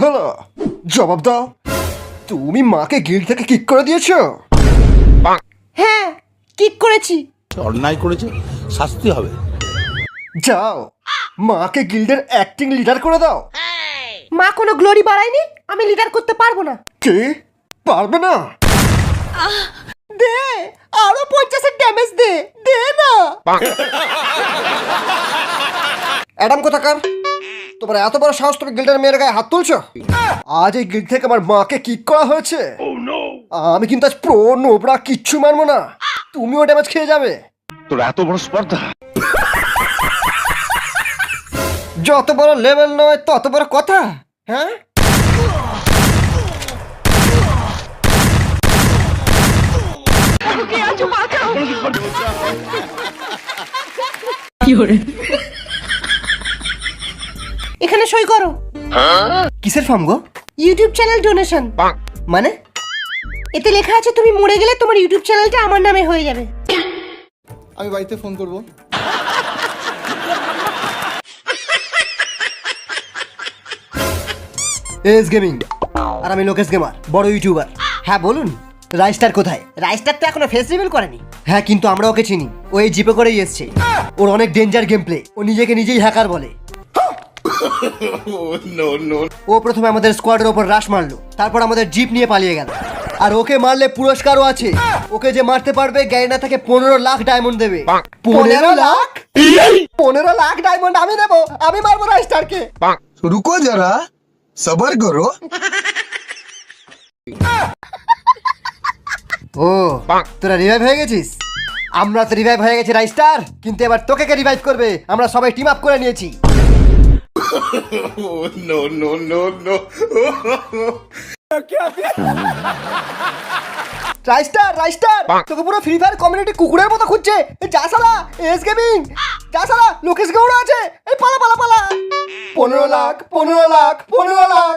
হলো? জবাব দাও। তুমি মাকে গিল্ড থেকে কিক করে দিয়েছো? হ্যাঁ, কিক করেছি। অন্যায় করেছে, শাস্তি হবে। যাও, মাকে গিল্ডের অ্যাক্টিং লিডার করে দাও। মা কোনো গ্লোরি বাড়ায়নি, আমি লিডার করতে পারবো না। কে পারবে না? দে, আরো 50-এর ড্যামেজ দে, দে না। অ্যাডাম কোথাকার, তোমার এত বড় সাহস, তুমি গিল্ডের মেয়ের গায়ে হাত তুলছো? আজ এই গিল্ড থেকে আমার মাকে কিক করা হয়েছে। আমি কিন্তু আজ প্রো নোবরা কিচ্ছু মানবো না, তুমিও ড্যামেজ খেয়ে যাবে। তোর এত বড় স্পর্ধা! যত বড় লেভেল নয় তত বড় কথা। হ্যাঁ, এখানে সই করো। কিসের ফর্ম গো? YouTube channel donation. মানে? এতে লেখা আছে তুমি মরে গেলে তোমার ইউটিউব চ্যানেলটা আমার নামে হয়ে যাবে। আমি বাড়িতে ফোন করব। এস গেমিং, আর আমি লোকেশ গেমার, বড় ইউটিউবার। হ্যাঁ বলুন, রাইস্টার কোথায়? রাইস্টার তো এখনো ফেস রিভিল করেনি। হ্যাঁ, কিন্তু আমরা ওকে চিনি, ও এই জিপে করেই এসছে। ওর অনেক ডেঞ্জার গেম প্লে, ও নিজেকে নিজেই হ্যাকার বলে। ও প্রথমে আমাদের স্কোয়াডের ওপর রাশ মারলো, তারপর আমাদের জিপ নিয়ে পালিয়ে গেল। আর ওকে মারলে পুরস্কারও আছে, ওকে যে মারতে পারবে গ্যারিনা থেকে 15 লাখ ডায়মন্ড দেবে। 15 লাখ? 15 লাখ ডায়মন্ড আমি দেবো, আমি মারবো রাইস্টারকে। रुको जरा, सबर करो। ও, তোরা রিভাইভ হয়ে গেছিস? আমরা তো রিভাইভ হয়ে গেছি রাইস্টার, কিন্তু এবার তোকে কে রিভাইভ করবে? আমরা সবাই টিম আপ করে নিয়েছি। রাইস্টার, রাইস্টার, তোকে পুরো ফ্রি ফায়ার কমিউনিটি কুকুরের মতো খুঁজছে। যা শালা, এস গেমিং, যা শালা, লোকেশ গৌড় আছে, এই পালা পালা পালা। 15 লাখ, 15 লাখ, 15 লাখ।